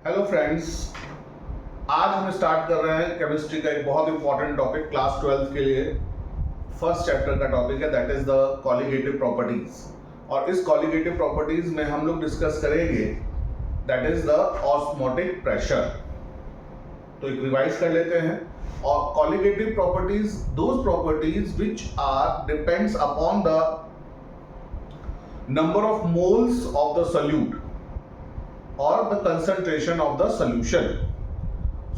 Hello friends. आज हम start कर रहे हैं केमिस्ट्री का एक बहुत इंपॉर्टेंट टॉपिक क्लास 12 के लिए। फर्स्ट चैप्टर का टॉपिक है that is the colligative properties. और इस कॉलिगेटिव प्रॉपर्टीज में हम लोग डिस्कस करेंगे that is the osmotic pressure. तो एक रिवाइज कर लेते हैं। और colligative properties those properties which are depends upon the number of moles of the solute or the concentration of the solution.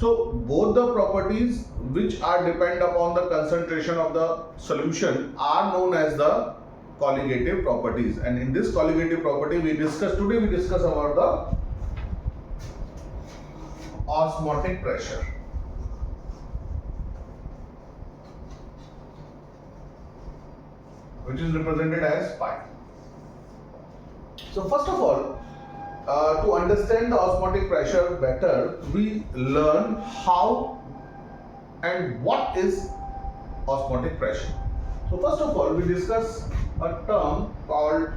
So both the properties which are depend upon the concentration of the solution are known as the colligative properties. And in this colligative property we discuss about the osmotic pressure, which is represented as pi. So first of all, to understand the osmotic pressure better, we learn how and what is osmotic pressure. So first of all, we discuss a term called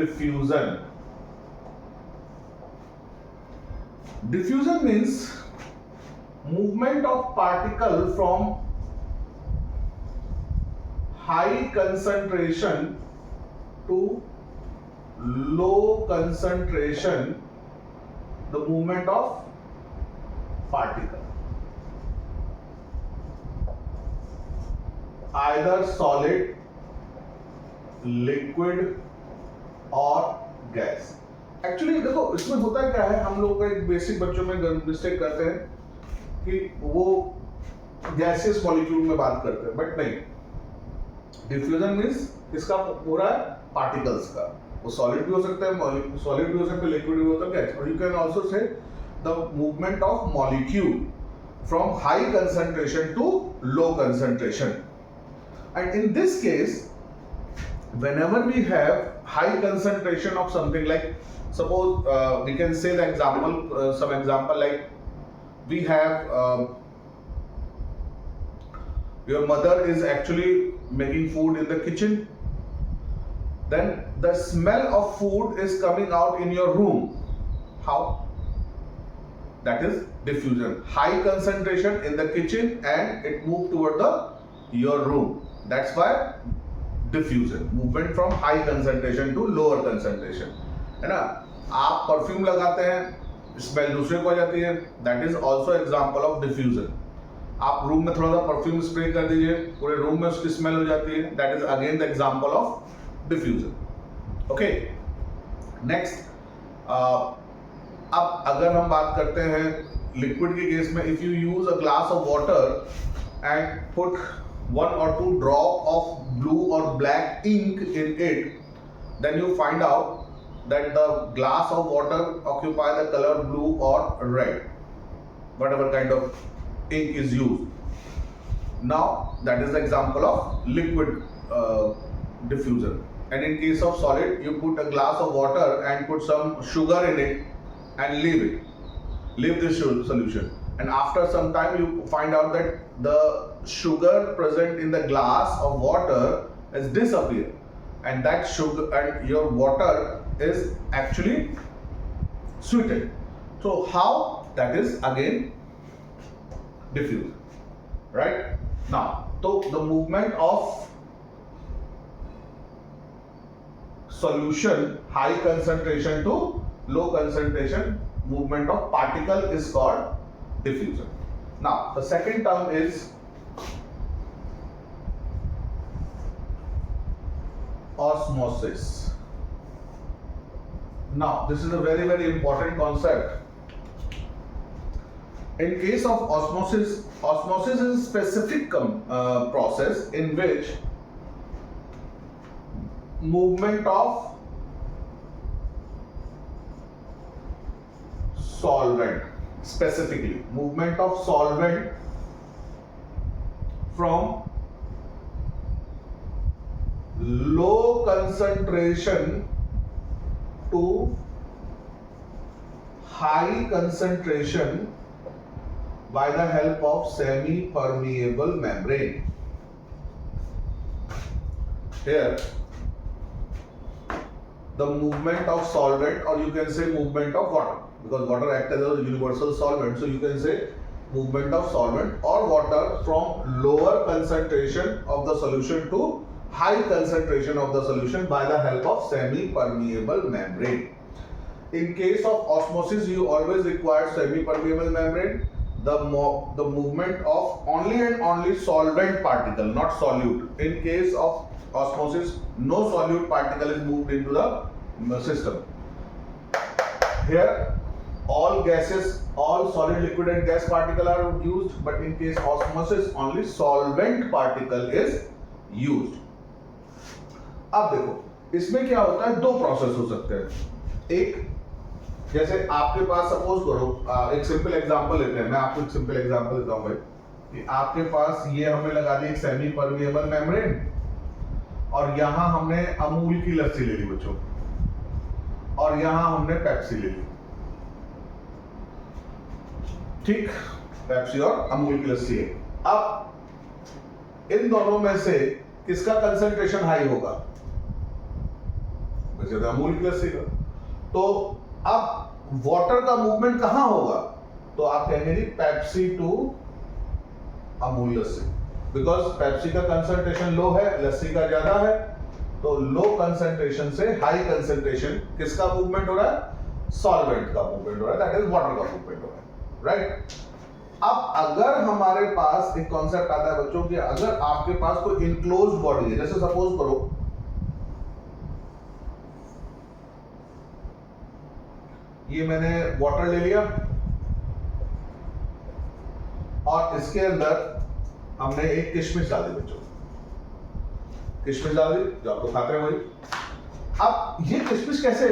diffusion. Diffusion means movement of particle from high concentration to low concentration, the movement of particle, either solid, liquid or gas. Actually देखो इसमें होता क्या है, हम लोग का एक basic बच्चों में मिस्टेक करते हैं कि वो गैसियस मॉलिक्यूल में बात करते हैं, बट नहीं। डिफ्यूजन मींस इसका पूरा पार्टिकल्स का, वो सॉलिड भी हो सकता है, सॉलिड भी हो सकता है, लिक्विड भी होता है, गैस। और you can also say the movement of molecule from high concentration to low concentration. And in this case whenever we have high concentration of something, like suppose we can say the example, some example like we have your mother is actually making food in the kitchen, then the smell of food is coming out in your room. How? That is diffusion. High concentration in the kitchen and it moved toward your room. That's why diffusion, movement from high concentration to lower concentration, है ना। आप perfume लगाते हैं, smell दूसरे को आ जाती है, that is also example of diffusion. आप रूम में थोड़ा सा परफ्यूम स्प्रे कर दीजिए, पूरे रूम में उसकी स्मेल हो जाती है, that is again the example of diffusion. Okay, next, अब अगर हम बात करते हैं लिक्विड के केस में, if you use a glass of water and put 1 or 2 drop of blue or black ink in it, then you find out that the glass of water occupy the color blue or red, whatever kind of ink is used. Now that is the example of liquid diffusion. And in case of solid, you put a glass of water and put some sugar in it and leave this solution, and after some time you find out that the sugar present in the glass of water has disappeared, and that sugar and your water is actually sweetened. So how? That is again diffusion, right? Now, so the movement of solution high concentration to low concentration, movement of particle is called diffusion. Now the second term is osmosis. Now this is a very very important concept. In case of osmosis, osmosis is a specific process in which movement of solvent, specifically movement of solvent from low concentration to high concentration by the help of semi-permeable membrane. Here the movement of solvent, or you can say movement of water, because water acts as a universal solvent, so you can say movement of solvent or water from lower concentration of the solution to high concentration of the solution by the help of semi-permeable membrane. In case of osmosis, you always require semi-permeable membrane. The movement of only and only solvent particle, not solute. In case of osmosis, no solute particle is moved into the system. Here, all gases, all solid, liquid and gas particle are used, but in case osmosis, only solvent particle is used. अब देखो, इसमें क्या होता है, दो process हो सकते हैं. एक, जैसे आपके पास सपोज करो, एक सिंपल एग्जांपल लेते हैं. मैं आपको एक सिंपल एग्जांपल देता हूं भाई, कि आपके पास ये हमने लगा दी एक सेमी परमिएबल मेम्ब्रेन, और यहां हमने अमूल की लस्सी ले ली बच्चों, और यहां हमने पेप्सी ले ली. ठीक, पेप्सी और अमूल की लस्सी है. अब इन दोनों में से किसका कंसंट्रेशन हाई होगा? वैसे तो अमूल की लस्सी का. तो अब वाटर का मूवमेंट कहां होगा? तो आप कहेंगे जी Pepsi to Amul lassi, because Pepsi का कंसंट्रेशन लो है, लस्सी का ज्यादा है. तो लो कंसंट्रेशन से हाई कंसंट्रेशन किसका मूवमेंट हो रहा है? सॉल्वेंट का मूवमेंट हो रहा है, दैट इज वाटर का मूवमेंट हो रहा है, राइट. अब अगर हमारे पास एक कॉन्सेप्ट आता है बच्चों कि अगर आपके पास कोई इनक्लोज्ड बॉडी है, जैसे सपोज करो ये मैंने वाटर ले लिया और इसके अंदर हमने एक किशमिश डाल दी बच्चों, किशमिश डाल दी जो आपको खाते हैं वही. अब ये किशमिश कैसे,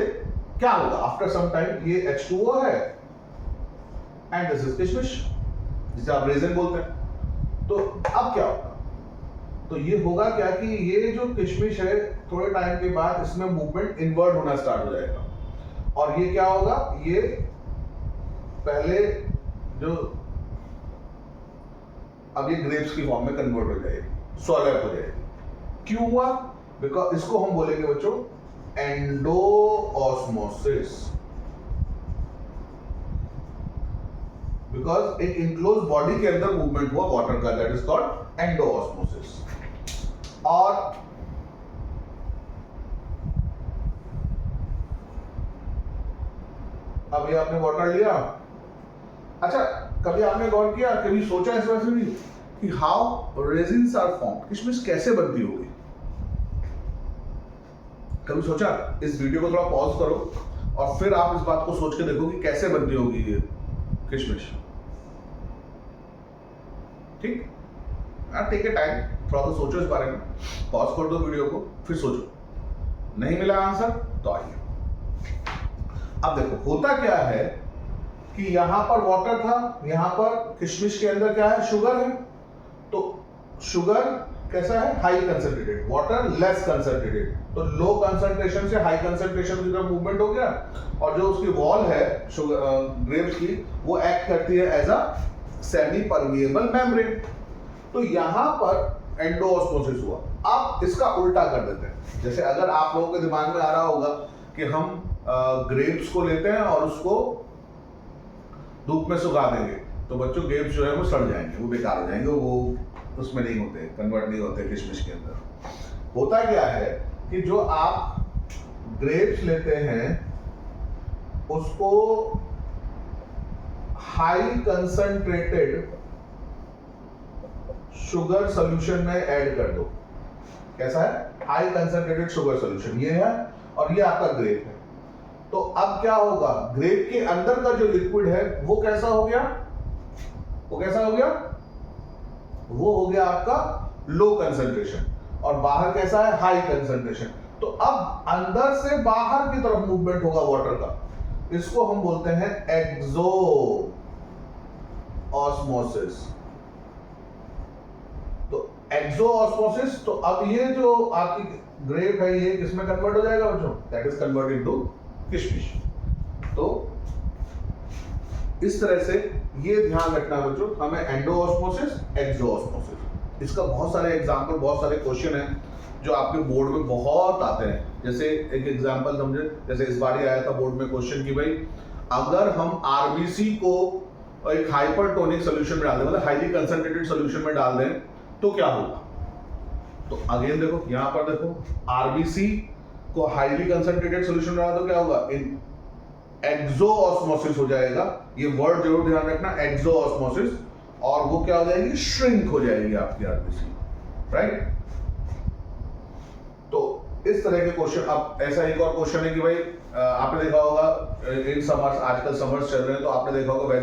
क्या होगा? आफ्टर सम टाइम ये H2O है एंड दिस इज किशमिश, जिसे आप रेजिन बोलते हैं. तो अब क्या होगा? तो ये होगा क्या कि ये जो किशमिश है थोड़े टाइम के बाद इसमें मूवमेंट इनवर्ट होना स्टार्ट हो जाएगा, और ये क्या होगा? ये पहले जो अब ये ग्रेप्स की फॉर्म में कन्वर्ट हो जाएगी, सॉलिड हो जाएगी. क्यों हुआ? बिकॉज इसको हम बोलेंगे बच्चों एंडोऑस्मोसिस, बिकॉज एक इनक्लोज बॉडी के अंदर मूवमेंट हुआ वाटर का, दैट इज कॉल्ड एंडोऑस्मोसिस. और अब ये आपने वाटर लिया. अच्छा, कभी आपने गौर किया, कभी सोचा इस वजह से भी कि हाउ रेजिन्स आर फॉर्म्ड, किशमिश कैसे बनती होगी? कभी सोचा? इस वीडियो को थोड़ा पॉज करो और फिर आप इस बात को सोच के देखो कि कैसे बनती होगी ये किशमिश. ठीक, टेक ए टाइम, थोड़ा सा सोचो इस बारे में, पॉज कर दो वीडियो को, फिर सोचो. नहीं मिला आंसर तो आइए. अब देखो होता क्या है कि यहां पर वाटर था, यहां पर किशमिश के अंदर क्या है? शुगर है. तो शुगर कैसा है? High concentrated, water less concentrated. तो लो कंसंट्रेशन से हाई कंसंट्रेशन की तरफ मूवमेंट हो गया, और जो उसकी वॉल है शुगर ग्रेप्स की, वो एक्ट करती है as a semi permeable membrane. तो यहां पर एंडोऑस्मोसिस हुआ. अब इसका उल्टा कर देते हैं. जैसे अगर आप लोगों के दिमाग में आ रहा होगा कि हम ग्रेप्स को लेते हैं और उसको धूप में सुखा देंगे, तो बच्चों ग्रेप्स जो है वो सड़ जाएंगे, वो बेकार हो जाएंगे, वो उसमें नहीं होते, कन्वर्ट नहीं होते किशमिश के अंदर. होता क्या है कि जो आप ग्रेप्स लेते हैं उसको हाई कंसंट्रेटेड शुगर सॉल्यूशन में ऐड कर दो. कैसा है? हाई कंसंट्रेटेड शुगर सॉल्यूशन ये है, और ये आपका ग्रेप है. तो अब क्या होगा? ग्रेप के अंदर का जो लिक्विड है वो कैसा हो गया? वो कैसा हो गया? वो हो गया आपका लो कंसंट्रेशन, और बाहर कैसा है? High concentration. तो अब अंदर से बाहर की तरफ मूवमेंट होगा वाटर का. इसको हम बोलते हैं एक्सो ऑस्मोसिस. तो एक्सो ऑस्मोसिस, तो अब ये जो आपकी ग्रेप है ये किसमें कन्वर्ट हो जाएगा बच्चों? दैट इज कन्वर्टेड टू किशमिश. तो इस तरह से ये ध्यान रखना बच्चों, हमें एंडोऑस्मोसिस, एक्सोऑस्मोसिस. इसका बहुत सारे एग्जांपल, बहुत सारे क्वेश्चन हैं. जो आपके बोर्ड में बहुत आते हैं। जैसे एक एग्जांपल समझे, जैसे इस बार ही आया था बोर्ड में क्वेश्चन कि भाई अगर हम आरबीसी को एक हाइपरटोनिक सोल्यूशन में डाल दें, मतलब हाईली कंसंट्रेटेड सोल्यूशन में डाल दें तो क्या होगा। तो अगेन देखो यहां पर देखो, आरबीसी को हाईली कंसंट्रेटेड सोल्यूशन में डाल दो क्या होगा, इन एक्सोऑस्मोसिस हो जाएगा। ये वर्ड जरूर ध्यान रखना, एक्सोऑस्मोसिस, और वो क्या हो जाएगी, श्रिंक हो जाएगी आपकी आरबीसी, राइट। तो इस तरह के क्वेश्चन। अब ऐसा एक और क्वेश्चन है कि भाई आपने देखा होगा इन समर्स, आजकल समर्स चल रहे हैं, तो आपने देखा होगा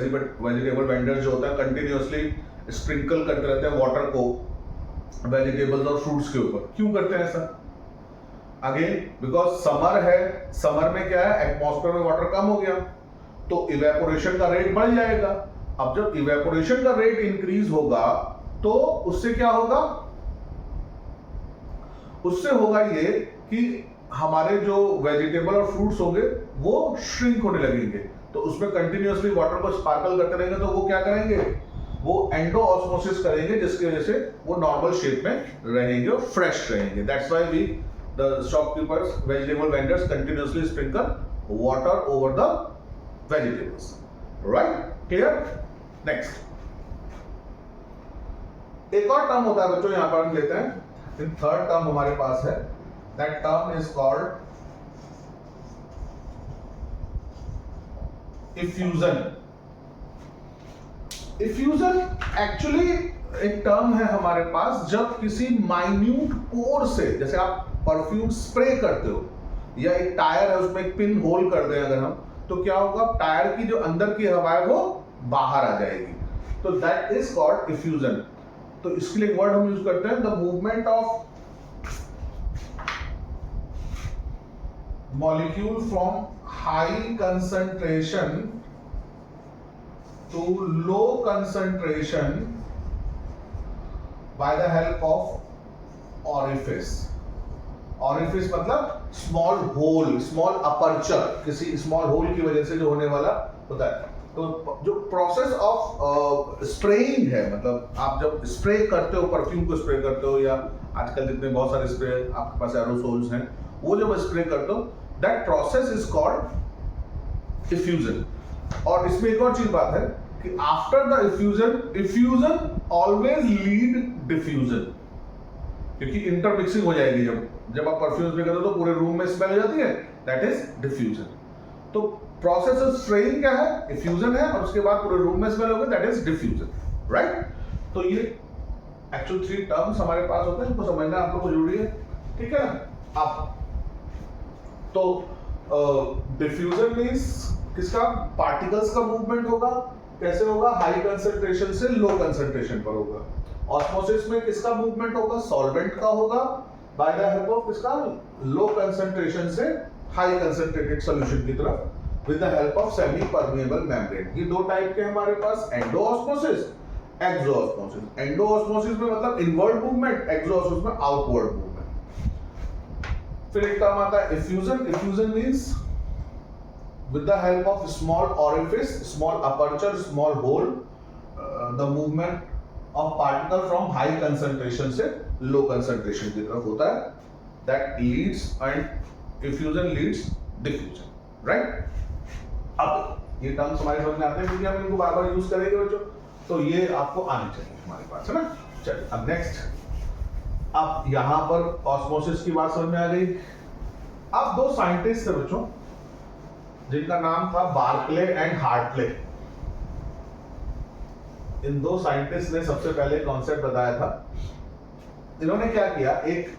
वेजिटेबल वेंडर्स जो होता है कंटिन्यूअसली स्प्रिंकल करते रहते हैं वाटर को वेजिटेबल्स और फ्रूट्स के ऊपर। क्यों करते हैं ऐसा? अगेन बिकॉज समर है, समर में क्या है, एटमॉस्फेयर में वाटर कम हो गया तो इवेपोरेशन का रेट बढ़ जाएगा। अब जब इवेपोरेशन का रेट इंक्रीज होगा तो उससे क्या होगा, उससे होगा ये कि हमारे जो वेजिटेबल और फ्रूट्स होंगे वो श्रिंक होने लगेंगे। तो उसमें कंटिन्यूअसली वाटर को स्पार्कल करते रहेंगे तो वो क्या करेंगे, वो एंडोऑस्मोसिस करेंगे, जिसकी वजह से वो नॉर्मल शेप में रहेंगे और फ्रेश रहेंगे। That's why we the shopkeepers, vegetable vendors continuously sprinkle water over the vegetables, right, clear. Next एक और टर्म होता है बच्चों, यहां पर हम लेते हैं, थर्ड टर्म हमारे पास है, that term is called effusion. Effusion actually एक टर्म है हमारे पास जब किसी माइन्यूट पोर से, जैसे आप परफ्यूम स्प्रे करते हो या एक टायर है उसमें एक पिन होल कर दें अगर हम, तो क्या होगा, टायर की जो अंदर की हवा है वो बाहर आ जाएगी, तो दैट इज कॉल्ड इफ्यूजन। तो इसके लिए वर्ड हम यूज करते हैं, the movement of molecule from high concentration to low concentration by the help of orifice। orifice मतलब small hole, small aperture, किसी small hole की वजह से जो होने वाला होता है। तो जो प्रोसेस ऑफ स्प्रेइंग है, मतलब आप जब स्प्रे करते हो, परफ्यूम को स्प्रे करते हो, या आजकल जितने बहुत सारे स्प्रे आपके पास एरोसोल्स हैं, वो जब स्प्रे करते हो, that process is called effusion. और इसमें एक और चीज बात है कि after the effusion always lead diffusion, क्योंकि इंटरमिक्सिंग हो जाएगी। जब आप परफ्यूम स्प्रे करते हो तो पूरे रूम में स्मेल हो जाती है, दैट इज डिफ्यूजन। तो प्रोसेस ऑफ स्प्रेइंग क्या है, इफ्यूजन है, और उसके बाद पूरे रूम में स्मेल होगा, दैट इज डिफ्यूजन, राइट। तो ये एक्चुअल 3 टर्म्स हमारे पास होते हैं, इनको समझना आप लोग को जरूरी है, ठीक है ना। अब तो डिफ्यूजन मींस किसका, पार्टिकल्स का मूवमेंट होगा। कैसे होगा, हाई कंसंट्रेशन से लो कंसंट्रेशन पर होगा। ऑस्मोसिस में किसका मूवमेंट होगा, सॉल्वेंट का होगा, बाय द हेल्प ऑफ किसका, लो कंसंट्रेशन से हाई कंसंट्रेटेड सॉल्यूशन की तरफ with the help of semi permeable membrane. ये 2 टाइप के हमारे पास, एंडोऑस्मोसिस, एक्सोऑस्मोसिस। एंडोऑस्मोसिस में मतलब इनवर्ड मूवमेंट, एक्सोऑस्मोसिस में आउटवर्ड मूवमेंट। फिर एक टर्म आता है effusion. Effusion means with the help of small orifice, small aperture, small hole, the movement of particle from high concentration से low concentration की तरफ होता है, that leads and diffusion leads diffusion, right। अब ये टर्म्स हमारे समझ में आते हैं क्योंकि हम इनको बार बार यूज करेंगे बच्चों, तो ये आपको आने चाहिए हमारे पास, है ना। चलिए अब नेक्स्ट, अब यहां पर ऑस्मोसिस की बात समझ में आ गई। अब 2 साइंटिस्ट थे बच्चों जिनका नाम था बार्कले एंड हार्टले। इन 2 साइंटिस्ट ने सबसे पहले कॉन्सेप्ट बताया था। इन्होंने क्या किया, एक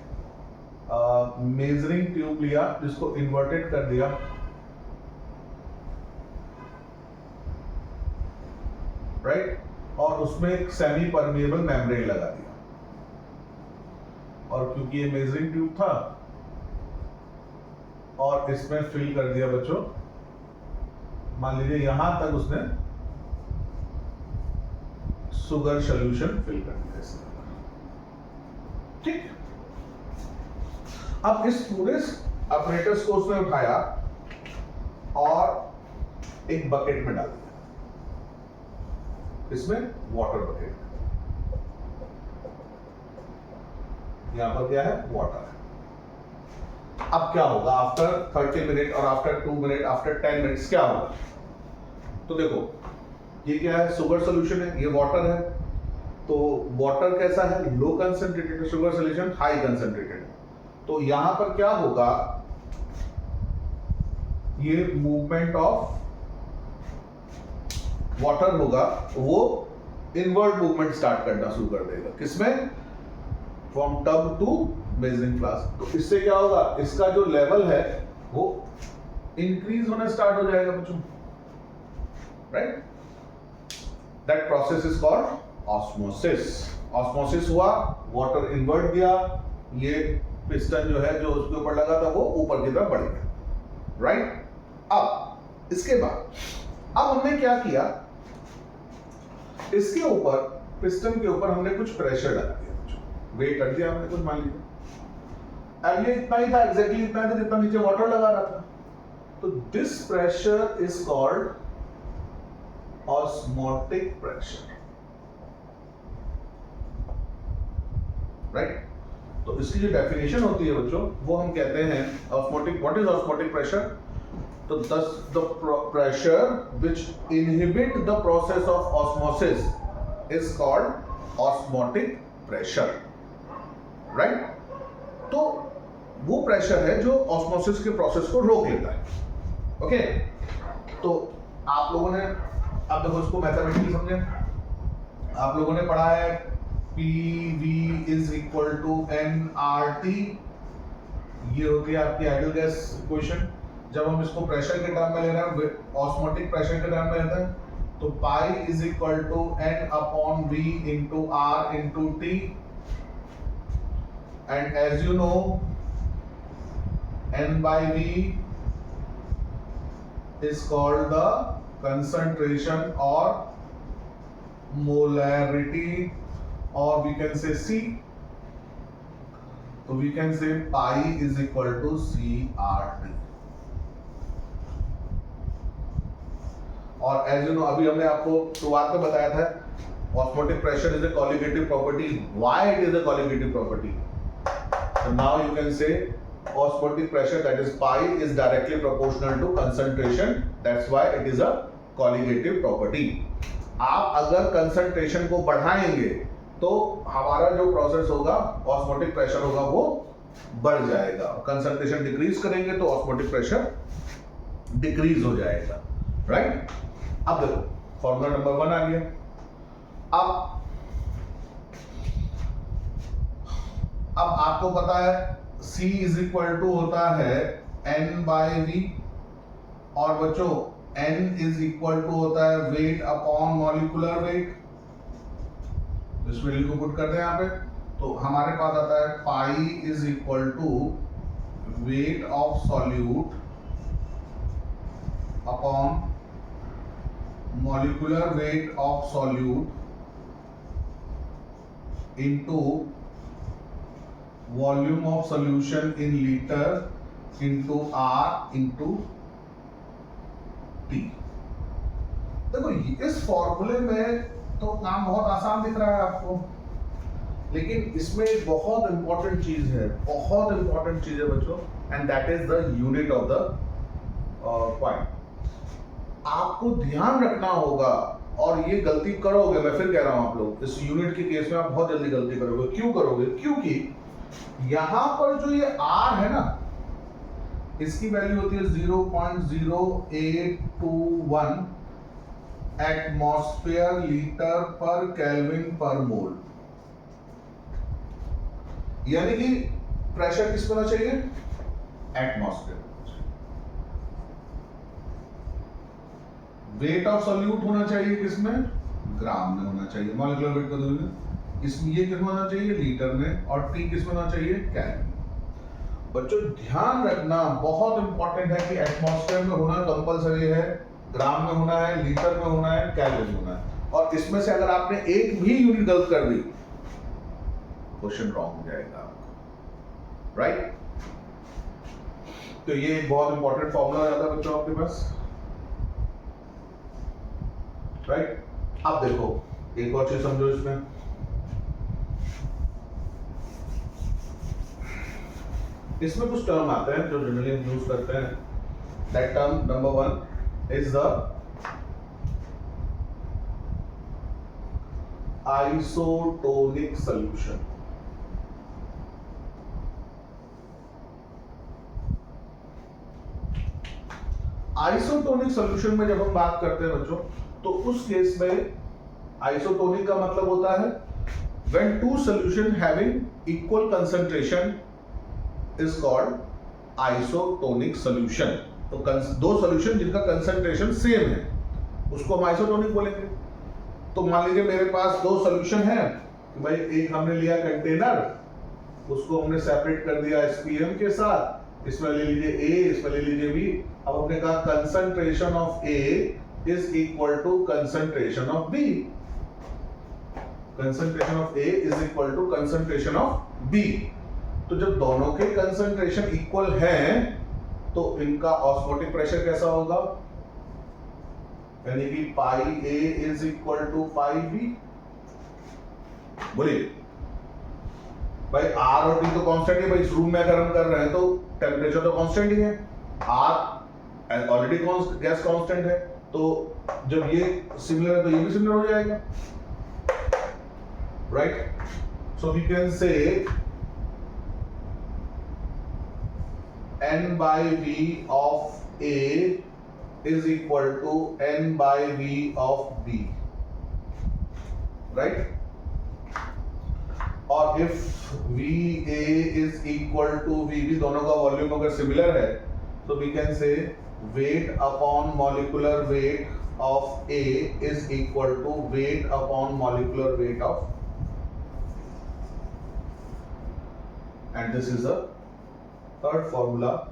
मेजरिंग ट्यूब लिया जिसको इन्वर्टेड कर दिया, राइट, और उसमें एक सेमी परमिएबल मेम्ब्रेन लगा दिया, और क्योंकि ये मेजरिंग ट्यूब था और इसमें फिल कर दिया बच्चों, मान लीजिए यहां तक उसने शुगर सॉल्यूशन फिल कर दिया इसमें, ठीक। अब इस पूरे अपरेटस को उसने उठाया और एक बकेट में डाल दिया, इसमें वाटर बकेट। यहाँ पर क्या है, वाटर है। अब क्या होगा आफ्टर 30 मिनट और आफ्टर 2 मिनट, आफ्टर 10 मिनट्स क्या होगा? तो देखो ये क्या है, शुगर सोल्यूशन है, ये वाटर है। तो वाटर कैसा है, low concentrated, sugar solution high concentrated. तो यहां पर क्या होगा, ये मूवमेंट ऑफ वाटर होगा, वो इनवर्ड मूवमेंट स्टार्ट करना शुरू कर देगा। किसमें? From tub to measuring flask. तो इससे क्या होगा, इसका जो लेवल है वो इंक्रीज होना स्टार्ट हो जाएगा बच्चों, right? That process is called osmosis. Osmosis हुआ, वाटर इनवर्ट दिया, ये पिस्टन जो है जो उसके ऊपर लगा था वो ऊपर की तरफ बढ़ गया, राइट? अब इसके बाद अब हमने क्या किया, इसके ऊपर पिस्टन के ऊपर हमने कुछ प्रेशर डाल दिया, वेट रख दिया हमने कुछ, मान लीजिए अब ये इतना ही था, एग्जैक्टली इतना था जितना नीचे वाटर लगा रहा था। तो this pressure is called osmotic pressure, right? तो इसकी जो डेफिनेशन होती है बच्चों, वो हम कहते हैं osmotic. What is osmotic pressure? तो the pressure which inhibit the process of osmosis is called osmotic pressure, right? तो वो प्रेशर है जो ऑस्मोसिस के प्रोसेस को रोक लेता है, ओके? तो आप लोगों ने, अब देखो इसको मैथमेटिकली समझे, आप लोगों ने पढ़ा है PV is equal to nRT, ये होती है आपकी आइडियल गैस इक्वेशन। जब हम इसको प्रेशर के टर्म में ले रहे हैं, ऑस्मोटिक प्रेशर के टर्म में लेते हैं, तो pi is equal to n upon v into r into t, and as you know n by v is called the concentration or molarity, or we can say C. So we can say pi is equal to CRT. और as you no, अभी हमने आपको शुरुआत में बताया था, osmotic pressure is a colligative property. Why it is a colligative property? So now you can say osmotic pressure, that is pi, is directly proportional to concentration. That's why it is a colligative property. आप अगर concentration को बढ़ाएंगे तो हमारा जो process होगा, osmotic pressure होगा, वो बढ़ जाएगा। कंसंट्रेशन डिक्रीज करेंगे तो ऑस्मोटिक प्रेशर डिक्रीज हो जाएगा, राइट? अब देखो फॉर्मूला नंबर 1 आ गया। अब आपको पता है C इज इक्वल टू होता है N बाय V, और बच्चों N इज इक्वल टू होता है वेट अपॉन मॉलिक्यूलर वेट। इस वैल्यू को पुट करते हैं यहाँ पे, तो हमारे पास आता है pi is equal to weight of solute upon molecular weight of solute into volume of solution in litre into R into T। देखो इस फॉर्मूले में तो काम बहुत आसान दिख रहा है आपको, लेकिन इसमें एक बहुत इंपॉर्टेंट चीज है, बहुत इंपॉर्टेंट चीज है बच्चों, and that is the unit of the point. आपको ध्यान रखना होगा, और ये गलती करोगे, मैं फिर कह रहा हूं आप लोग इस यूनिट के केस में आप बहुत जल्दी गलती करोगे। क्यों करोगे? क्योंकि यहां पर जो ये R है ना, इसकी वैल्यू होती है 0.0821 एटमॉस्फेयर लीटर पर केल्विन पर मोल। यानी कि प्रेशर किस में होना चाहिए? एटमॉस्फेयर। वेट ऑफ सॉल्यूट होना चाहिए किसमें? ग्राम में होना चाहिए। मॉलिक्यूलर वेट कर दोगे, इसमें ये किसमें होना चाहिए? लीटर में। और टी किसमें होना चाहिए? केल्विन। बच्चों ध्यान रखना, बहुत इंपॉर्टेंट है कि एटमॉस्फेयर में होना कंपलसरी है, ग्राम में होना है, लीटर में होना है, केल्विन में होना है। और इसमें से अगर आपने एक भी यूनिट गलत कर दी, क्वेश्चन रॉन्ग हो जाएगा आपका, राइट? तो ये एक बहुत इंपॉर्टेंट फॉर्मूला आता है बच्चों आपके पास, राइट? अब देखो एक और चीज समझो इसमें, इसमें कुछ टर्म आते हैं जो जनरली हम यूज करते हैं. That term number 1 is the isotonic solution. Isotonic solution में जब हम बात करते हैं बच्चों, तो उस केस में आइसोटोनिक का मतलब होता है when two solution having equal concentration is called isotonic solution. तो दो सॉल्यूशन जिनका कंसंट्रेशन सेम है उसको हम आइसोटोनिक बोलेंगे. तो मान लीजिए मेरे पास दो सॉल्यूशन है कि भाई एक हमने लिया कंटेनर, उसको हमने सेपरेट कर दिया SPM के साथ, इसमें ले लीजिए A, इसमें ले लीजिए B. अब हमने कहा concentration of A is equal to concentration of B. Concentration of A is equal to concentration of B. तो जब दोनों के कंसंट्रेशन इक्वल हैं तो इनका ऑस्मोटिक प्रेशर कैसा होगा, यानी कि pi A is equal to pi B. बोलिए भाई R और T तो कांस्टेंट है. भाई इस रूम में अगर हम कर रहे हैं तो टेम्परेचर तो कांस्टेंट ही है. R ऑलरेडी गैस कांस्टेंट है, तो जब ये सिमिलर है तो ये भी सिमिलर हो जाएगा. Right? So we can say N by V of A is equal to N by V of B. Right? और if VA is equal to VB, दोनों का वॉल्यूम अगर सिमिलर है, तो we can say weight upon molecular weight of A is equal to weight upon molecular weight of, and this is the third formula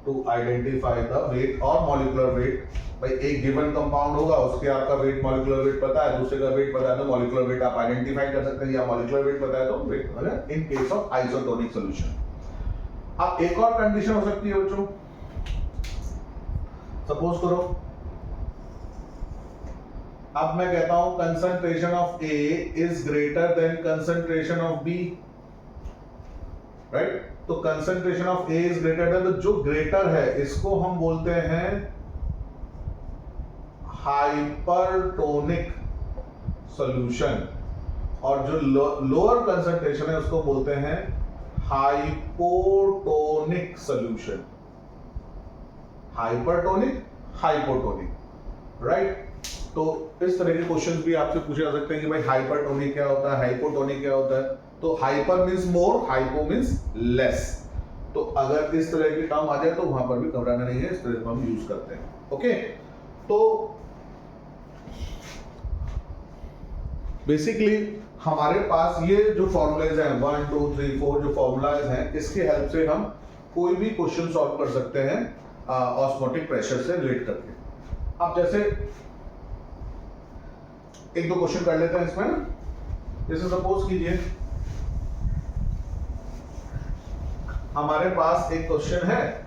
to identify the weight or molecular weight. भाई एक given compound होगा, उसके आपका wait molecular weight पता है, दूसरे का wait पता है तो मॉलिक्यूलर वेट आप आइडेंटिफाई कर सकते हैं, या मॉलिक्यूलर वेट पता है तो weight. In case of isotonic solution. अब एक और कंडीशन हो सकती है बच्चों. सपोज करो अब मैं कहता हूं concentration of A is greater than concentration of B. Right? तो concentration of A is greater than, तो जो ग्रेटर है इसको हम बोलते हैं हाइपरटोनिक सॉल्यूशन, और जो लोअर कंसंट्रेशन है उसको बोलते हैं hypotonic solution. Hypertonic, hypotonic. Right? तो इस तरह के क्वेश्चंस भी आपसे पूछे जा सकते हैं कि भाई हाइपरटोनिक क्या होता है, हाइपोटोनिक क्या होता है. तो hyper means more, hypo means less. तो अगर इस तरह की टर्म आ जाए तो वहां पर भी घबराना नहीं है, इस तरह हम यूज करते हैं. ओके, तो बेसिकली हमारे पास ये जो फॉर्मूलाज हैं 1 2 3 4 जो फॉर्मूलाज हैं, इसके हेल्प से हम कोई भी क्वेश्चन सॉल्व कर सकते हैं ऑस्मोटिक प्रेशर से रिलेट करके. अब जैसे एक दो क्वेश्चन कर लेते हैं इसमें ना. जैसे सपोज कीजिए हमारे पास एक क्वेश्चन है,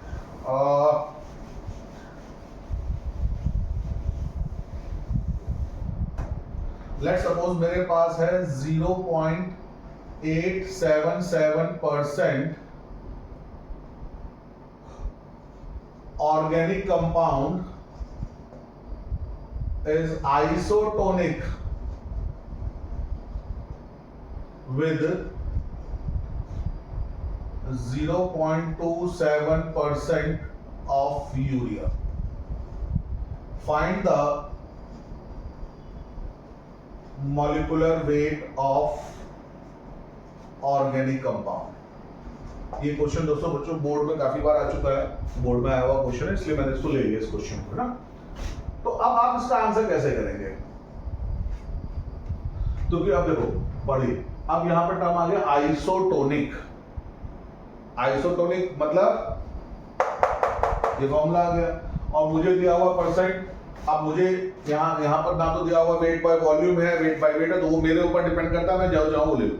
लेट्स सपोज मेरे पास है 0.877% organic compound is isotonic with 0.27% of urea. Find the molecular weight of organic compound. ये क्वेश्चन दोस्तों बच्चों बोर्ड में काफी बार आ चुका है, बोर्ड में आया हुआ क्वेश्चन है, इसलिए मैंने इसको ले लिया इस क्वेश्चन को ना. तो अब आप इसका आंसर कैसे करेंगे? क्योंकि अब देखो पढ़िए, अब यहां पर टर्म आ गया आइसोटोनिक. आइसोटोनिक मतलब ये फॉर्मूला आ गया, और मुझे दिया हुआ परसेंट. अब मुझे यहां पर ना तो दिया हुआ वेट बाय वॉल्यूम है, वेट बाय वेट है, तो वो मेरे ऊपर डिपेंड करता है, मैं जाऊं वो ले लूं.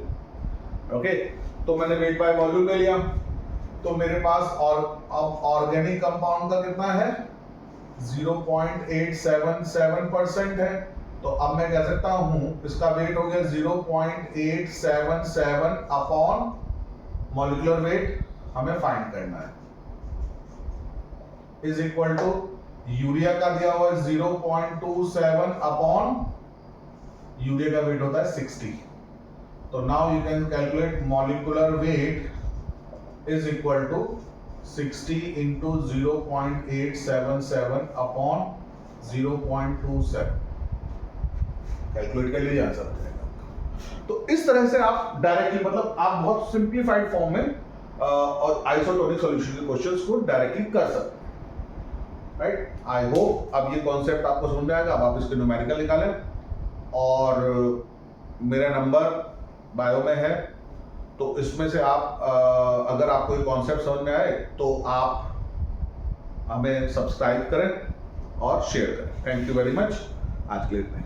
ओके, तो मैंने वेट बाय वॉल्यूम ले लिया. तो मेरे पास और अब ऑर्गेनिक कंपाउंड का कितना है 0.877% है. तो अब मैं कह सकता हूं इसका वेट हो गया 0.877 अपॉन मॉलिक्यूलर वेट हमें फाइंड करना है, इज इक्वल टू यूरिया का दिया हुआ है 0.27 अपॉन यूरिया का वेट होता है 60. तो now you can calculate molecular weight is equal to 60 into 0.877 upon 0.27. Calculate कर लीजिए, आंसर आ जाएगा. तो इस तरह से आप डायरेक्टली, मतलब आप बहुत सिंप्लीफाइड फॉर्म में और आइसोटोनिक सॉल्यूशन के क्वेश्चंस को डायरेक्टली कर सकते हैं. राइट, आई होप अब ये कॉन्सेप्ट आपको समझ में आएगा. अब आप इसके न्यूमेरिकल निकालें, और मेरा नंबर बायो में है, तो इसमें से आप अगर आपको ये कॉन्सेप्ट समझ में आए तो आप हमें सब्सक्राइब करें और शेयर करें. Thank you very much. आज के लिए इतना ही.